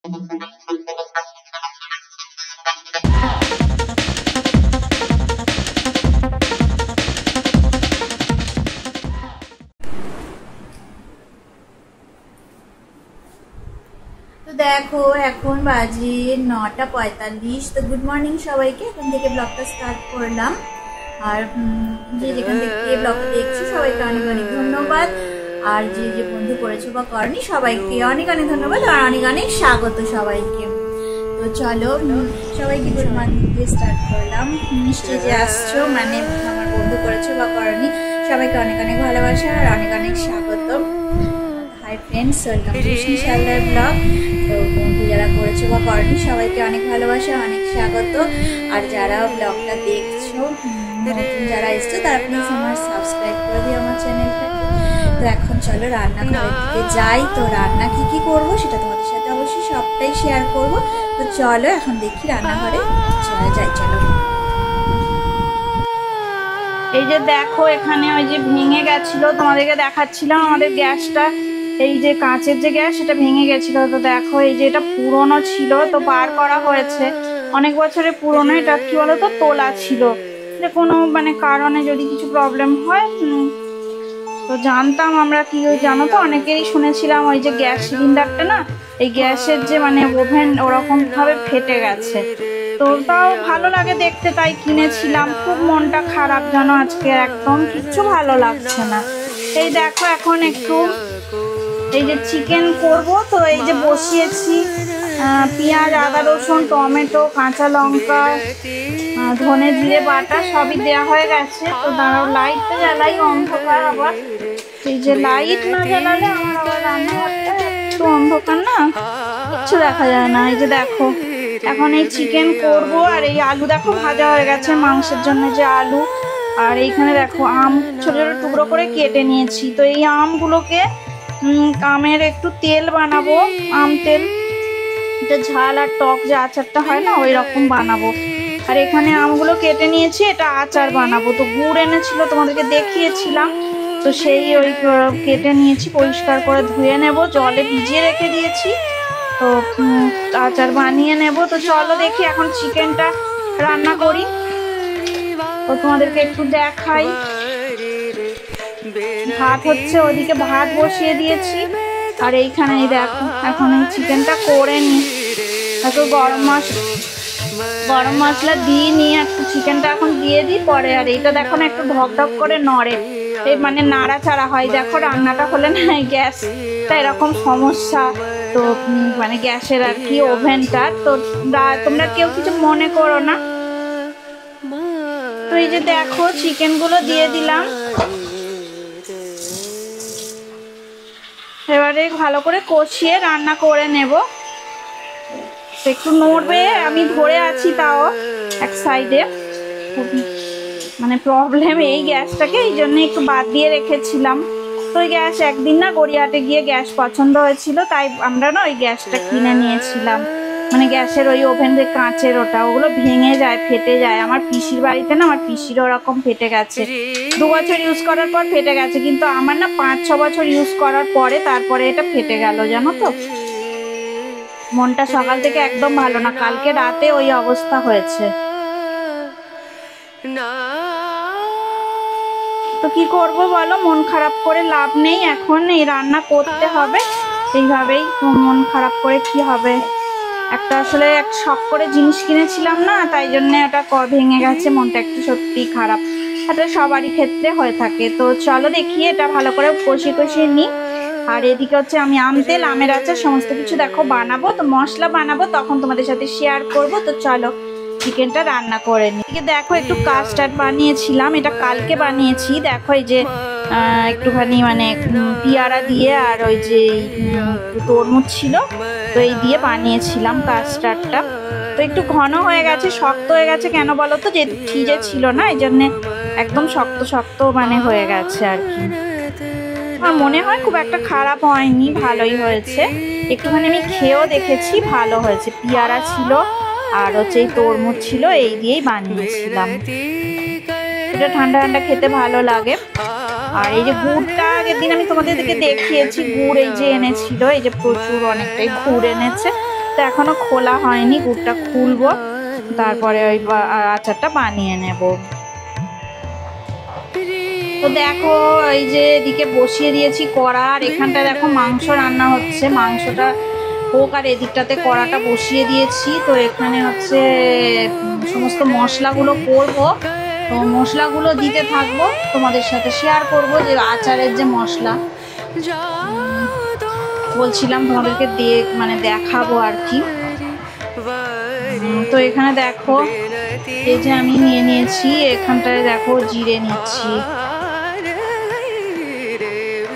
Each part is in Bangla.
দেখো এখন বাজে 9:45। তো গুড মর্নিং সবাইকে। এখন থেকে ব্লগটা স্টার্ট করলাম। আর যে যেখান থেকে ব্লগটা দেখছি সবাইকে অনেক অনেক ধন্যবাদ। আর যে যে বন্ধু করেছো বা করনি সবাইকে অনেক অনেক ধন্যবাদ আর অনেক অনেক স্বাগত সবাইকে। তো চলো সবাইকে গুড মর্নিং দিয়ে স্টার্ট করলাম। নিশ্চয়ই যে আসছো মানে আমার বন্ধু করেছো বা করনি সবাইকে অনেক অনেক ভালোবাসা আর অনেক অনেক স্বাগত। হাই ফ্রেন্ডস, ওয়েলকাম টু শিশালদার ব্লগ। তো বন্ধু যারা করেছো বা করনি সবাইকে অনেক ভালোবাসা অনেক স্বাগত। আর যারা ব্লগটা দেখছো নতুন যারা এসছো তারা প্লিজ আমার সাবস্ক্রাইব করে দিও আমার চ্যানেলটাকে। তো এখন চলো রান্নাঘরের দিকে যাই। তো রান্না কি করব সেটা তোমাদের সাথে অবশ্যই সবটাই শেয়ার করব। তো চলো এখন দেখি রান্নাঘরে যাই। চলো। এই যে দেখো এখানে ওই যে ভেঙে গেছিল, তোমাদেরকে দেখাচ্ছিলাম আমাদের গ্যাসটা, এই যে কাঁচের যে গ্যাস সেটা ভেঙে গেছিল। তো দেখো এই যে এটা পুরনো ছিল, তো বার করা হয়েছে, অনেক বছরের পুরনো। এটা কি বলতো তোলা ছিল, যে কোনো মানে কারণে যদি কিছু প্রবলেম হয়। তো জানতাম আমরা কি জানো তো অনেকেই শুনেছিলাম ওই যে গ্যাস সিলিন্ডারটা না, এই গ্যাসের যে মানে ওভেন ওরকম ভাবে ফেটে গেছে। তো তাও ভালো লাগে দেখতে তাই কিনেছিলাম। খুব মনটা খারাপ জানো, আজকে একদম কিচ্ছু ভালো লাগছে না। এই দেখো এখন একটু এই যে চিকেন করব, তো এই যে বসিয়েছি। পেঁয়াজ, আদা, রসুন, টমেটো, কাঁচা লঙ্কা, ধনে জিরে বাটা সবই দেওয়া হয়ে গেছে। তো দাঁড়াও লাইটটা জ্বালাই, অন্ধকার আবার। এই যে লাইট না জ্বালালে আমার আবার রান্নাঘরটা একটু অন্ধকার না, কিচ্ছু দেখা যায় না। এই যে দেখো এখন এই চিকেন করব। আর এই আলু দেখো ভাজা হয়ে গেছে মাংসের জন্য যে আলু। আর এইখানে দেখো আম ছোট ছোট টুকরো করে কেটে নিয়েছি। তো এই আমগুলোকে আমের একটু তেল বানাবো, আম তেল, এটা ঝাল আর টক যে আচারটা হয় না ওই রকম বানাবো। আর এখানে আমগুলো কেটে নিয়েছি, এটা আচার বানাবো। তো গুড় এনেছিল তোমাদেরকে দেখিয়েছিলাম, তো সেই ওই কেটে নিয়েছি, পরিষ্কার করে ধুয়ে নেব, জলে ভিজিয়ে রেখে দিয়েছি। তো আচার বানিয়ে নেব। তো চলো দেখি এখন চিকেনটা রান্না করি। তো তোমাদেরকে একটু দেখাই। ভাত হচ্ছে, ওইদিকে ভাত বসিয়ে দিয়েছি। আর এইখানে দেখো এখন এই চিকেনটা করে নি, একটু গরম মশলা দিয়ে নিয়ে একটু চিকেনটা এখন দিয়ে দিই পরে। আর এইটা দেখো না একটু ঢক ঢক করে নড়ে, এই মানে নাড়াচাড়া হয়। দেখো রান্নাটা হলে না গ্যাসটা এরকম সমস্যা, তো মানে গ্যাসের আর কি ওভেনটা। তো তোমরা কেউ কিছু মনে করো না। তো এই যে দেখো চিকেনগুলো দিয়ে দিলাম, এবারে ভালো করে কষিয়ে রান্না করে নেব। একটু নড়বে, আমি ধরে আছি তাও এক সাইডে, খুব মানে প্রবলেম এই গ্যাসটাকে, এই জন্য একটু বাদ দিয়ে রেখেছিলাম। তো ওই গ্যাস একদিন না গড়িয়াহাটে গিয়ে গ্যাস পছন্দ হয়েছিল, তাই আমরা না ওই গ্যাসটা কিনে নিয়েছিলাম। মানে গ্যাসের ওই ওভেন যে কাঁচের ওগুলো ভেঙে যায়, ফেটে যায়। আমার পিসির বাড়িতে না আমার পিসির ওরকম ফেটে গেছে, 2 বছর ইউজ করার পর ফেটে গেছে, কিন্তু আমার না 5-6 বছর ইউজ করার পরে তারপরে এটা ফেটে গেল জানো তো। মনটা সকাল থেকে একদম ভালো না, কালকে রাতে ওই অবস্থা হয়েছে। তো কি করব বলো, মন খারাপ করে লাভ নেই, এখন এই রান্না করতে হবে। এইভাবেই মন খারাপ করে কি হবে, একটা আসলে এক শখ করে জিনিস কিনেছিলাম না, তাই জন্য ওটা ভেঙে গেছে, মনটা একটু সত্যি খারাপ। এটা সবারই ক্ষেত্রে হয়ে থাকে। তো চলো দেখি এটা ভালো করে কষিয়ে নিই। আর এদিকে হচ্ছে আমি আম তেল, আমের আচার সমস্ত কিছু দেখো বানাবো। তো মশলা বানাবো তখন তোমাদের সাথে শেয়ার করব। তো চলো চিকেনটা রান্না করে নিই। দেখো একটু কাস্টার্ড বানিয়েছিলাম, এটা কালকে বানিয়েছি। দেখো এই যে একটুখানি মানে পেয়ারা দিয়ে আর ওই যে তরমুজ ছিল, তো এই দিয়ে বানিয়েছিলাম কাস্টার্ডটা। তো একটু ঘন হয়ে গেছে, শক্ত হয়ে গেছে, কেন বলো তো, যেহেতু ফ্রিজে ছিল না এই জন্যে একদম শক্ত শক্ত মানে হয়ে গেছে আর কি। আমার মনে হয় খুব একটা খারাপ হয়নি, ভালোই হয়েছে। একটুখানি আমি খেয়েও দেখেছি, ভালো হয়েছে। পেয়ারা ছিল আর হচ্ছে এই তরমুজ ছিল, এই দিয়েই বানিয়েছিলাম। এটা ঠান্ডা ঠান্ডা খেতে ভালো লাগে। আর এই যে গুড়টা আগের দিন আমি তোমাদেরকে দেখিয়েছি, গুড় এই যে এনেছিল, এই যে প্রচুর অনেকটাই গুড় এনেছে। তো এখনো খোলা হয়নি, গুড়টা খুলবো, তারপরে ওই আচারটা বানিয়ে নেব। তো দেখো এই যে এদিকে বসিয়ে দিয়েছি কড়া, আর এখানটায় দেখো মাংস রান্না হচ্ছে, মাংসটা হোক আর এদিকটাতে কড়াটা বসিয়ে দিয়েছি। তো এখানে হচ্ছে সমস্ত মশলাগুলো করব, তো মশলাগুলো দিতে থাকবো, তোমাদের সাথে শেয়ার করব যে আচারের যে মশলা বলছিলাম তোমাদেরকে দিয়ে মানে দেখাবো আর কি। তো এখানে দেখো এই যে আমি নিয়ে নিয়েছি, এখানটায় দেখো জিরে নিচ্ছি,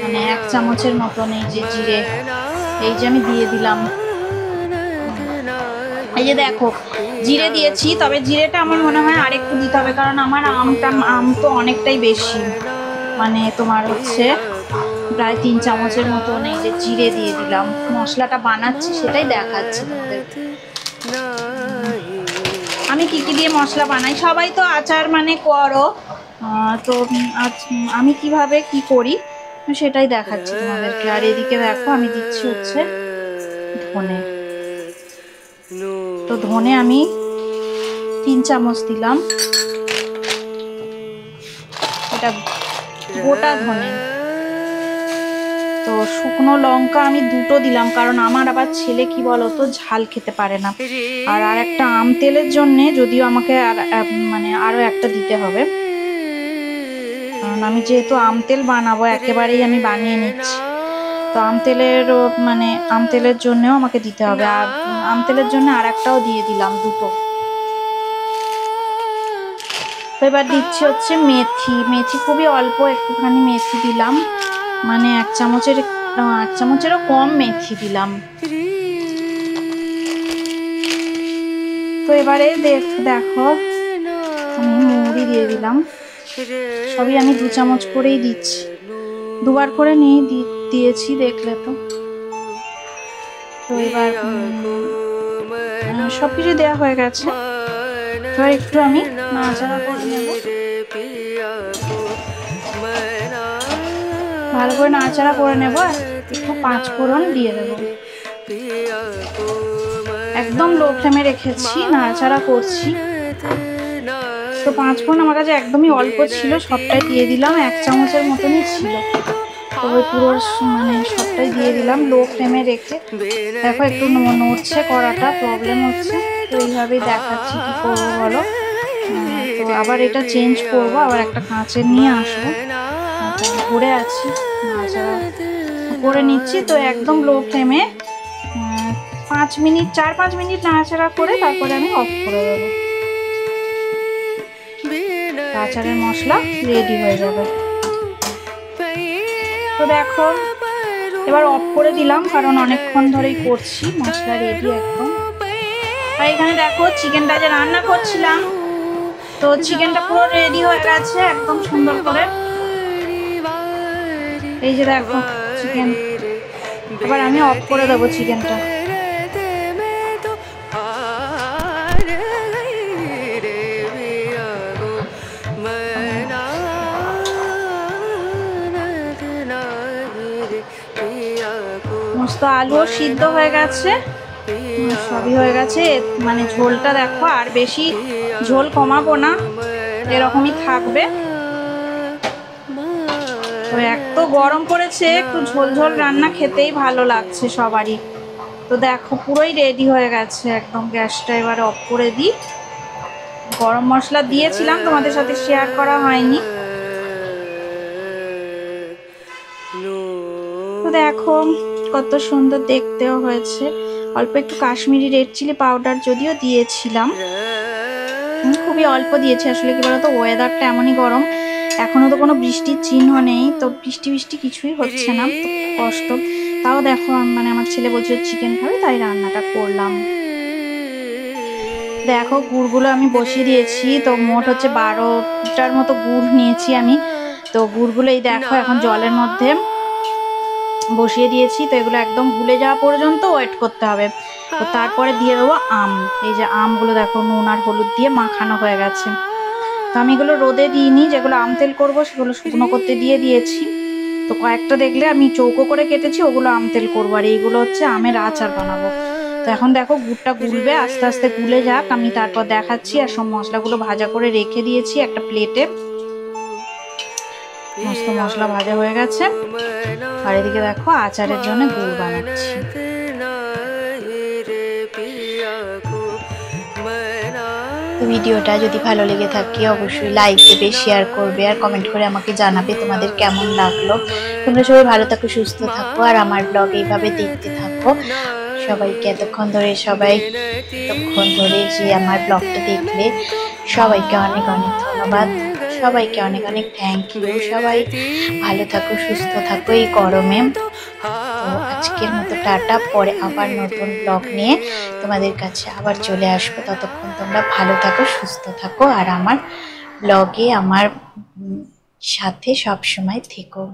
মানে 1 চামচের মতন এই যে জিরে, এই যে আমি দিয়ে দিলাম। এই যে দেখো জিরে দিয়েছি, তবে জিরেটা আমার মনে হয় আরেকটু দিতে হবে, কারণ আমার আম তো অনেকটাই বেশি, মানে তোমার হচ্ছে প্রায় 3 চামচের মতন এই যে জিরে দিয়ে দিলাম। মশলাটা বানাচ্ছি সেটাই দেখাচ্ছি তোমাদের। আমি কি কি দিয়ে মশলা বানাই, সবাই তো আচার মানে করো, তো আমি কিভাবে কি করি সেটাই দেখাচ্ছি তোমাদেরকে। আর এদিকে দেখো আমি দিচ্ছি হচ্ছে ধনে, তো ধনে আমি 3 চামচ দিলাম, এটা গোটা ধনে। তো শুকনো লঙ্কা আমি 2টো দিলাম, কারণ আমার আবার ছেলে কি বলতো ঝাল খেতে পারে না, আর একটা আম তেলের জন্যে যদিও আমাকে মানে আরও একটা দিতে হবে, কারণ আমি যেহেতু আম তেল বানাবো একেবারেই আমি বানিয়ে নিচ্ছি, তো আম তেলের জন্যেও আমাকে দিতে হবে, আর আম তেলের জন্য আর একটাও দিয়ে দিলাম 2টো। তো এবার দিচ্ছি হচ্ছে মেথি খুবই অল্প একটুখানি মেথি দিলাম, মানে 1 চামচেরও কম মেথি দিলাম। তো এবারে দেখো আমি মৌরি দিয়ে দিলাম, সবই আমি 2 চামচ করেই দিচ্ছি, 2বার করে নিয়ে দিয়েছি দেখলে তো। তো এবার সবকিছু দেওয়া হয়ে গেছে, তো একটু আমি নাড়াচাড়া করে নেব, ভালো করে নাড়াচাড়া করে নেব, একটু 5 ফোড়ন দিয়ে দেব, একদম লো ফ্লেমে রেখেছি, নাড়াচাড়া করছি। তো 5 ফোড়ন আমার কাছে একদমই অল্প ছিল, সবটাই দিয়ে দিলাম, 1 চামচের মতনই ছিল, তো পুরো মানে সবটাই দিয়ে দিলাম লো ফ্লেমে রেখে। দেখো একটু নড়ছে কড়াটা, প্রবলেম হচ্ছে, তো এইভাবেই দেখাচ্ছি কি করবো বলো। তো আবার এটা চেঞ্জ করবো, আবার একটা কাঁচের নিয়ে আসবো, ঘুরে আছি, নাড়াচাড়া করে নিচ্ছি। তো একদম লো ফ্লেমে 4-5 মিনিট নাড়াচাড়া করে তারপরে আমি অফ করে দেবো, আচারের মশলা রেডি হয়ে যাবে। তো দেখো এবার অফ করে দিলাম, কারণ অনেকক্ষণ ধরেই করছি, মশলা রেডি একদম। আর এখানে দেখো চিকেনটা যে রান্না করছিলাম, তো চিকেনটা পুরো রেডি হয়ে গেছে একদম সুন্দর করে, এই যে দেখো চিকেন। এবার আমি অফ করে দেবো চিকেনটা। সমস্ত আলুও সিদ্ধ হয়ে গেছে, সবই হয়ে গেছে, মানে ঝোলটা দেখো আর বেশি ঝোল কমাবো না, এরকমই থাকবে। তো এত গরম পড়েছে, একটু ঝোল ঝোল রান্না খেতেই ভালো লাগছে সবারই। তো দেখো পুরোই রেডি হয়ে গেছে একদম, গ্যাসটা এবার অফ করে দিই। গরম মশলা দিয়েছিলাম, তোমাদের সাথে শেয়ার করা হয়নি। তো দেখো কত সুন্দর দেখতেও হয়েছে, অল্প একটু কাশ্মীরি রেড চিলি পাউডার যদিও দিয়েছিলাম, খুবই অল্প দিয়েছি, আসলে কি বলতো ওয়েদারটা এমনই গরম, এখনো তো কোনো বৃষ্টির চিহ্ন নেই, তো বৃষ্টি কিছুই হচ্ছে না, তো কষ্ট। তাও দেখো মানে আমার ছেলে বলছে চিকেন খাবে, তাই রান্নাটা করলাম। দেখো গুড়গুলো আমি বসিয়ে দিয়েছি, তো মোট হচ্ছে 12টার মতো গুড় নিয়েছি আমি। তো গুড়গুলো এই দেখো এখন জলের মধ্যে বসিয়ে দিয়েছি, তো এগুলো একদম গুলে যাওয়া পর্যন্ত ওয়েট করতে হবে। তো তারপরে দিয়ে দেবো আম, এই যে আমগুলো দেখো নুন আর হলুদ দিয়ে মাখানো হয়ে গেছে। তো আমি এগুলো রোদে দিইনি, যেগুলো আম তেল করবো সেগুলো শুকনো করতে দিয়ে দিয়েছি। তো কয়েকটা দেখলে আমি চৌকো করে কেটেছি, ওগুলো আম তেল করবো, আর এইগুলো হচ্ছে আমের আচার বানাবো। তো এখন দেখো গুড়টা গুলবে, আস্তে আস্তে গুলে যাক, আমি তারপর দেখাচ্ছি। আর সব মশলাগুলো ভাজা করে রেখে দিয়েছি একটা প্লেটে। মস্ত মশলা ভাজা হয়ে গেছে। আর এদিকে দেখো আচারের জন্য গুড় বানাচ্ছি। ভিডিওটা যদি ভালো লেগে থাকে অবশ্যই লাইক দেবে, শেয়ার করবে আর কমেন্ট করে আমাকে জানাবে তোমাদের কেমন লাগলো। তোমরা সবাই ভালো থাকো, সুস্থ থাকো আর আমার ব্লগ এইভাবে দেখতে থাকো। সবাইকে এতক্ষণ ধরে যে আমার ব্লগটা দেখলে সবাইকে অনেক অনেক ধন্যবাদ, সবাইকে অনেক অনেক থ্যাংক ইউ। সবাই ভালো থাকো, সুস্থ থাকো এই গরমে। তো আজকের মতো টাটা, পরে আবার নতুন ব্লগ নিয়ে তোমাদের কাছে আবার চলে আসবো। ততক্ষণ তোমরা ভালো থাকো, সুস্থ থাকো আর আমার ব্লগে আমার সাথে সব সময় থেকো।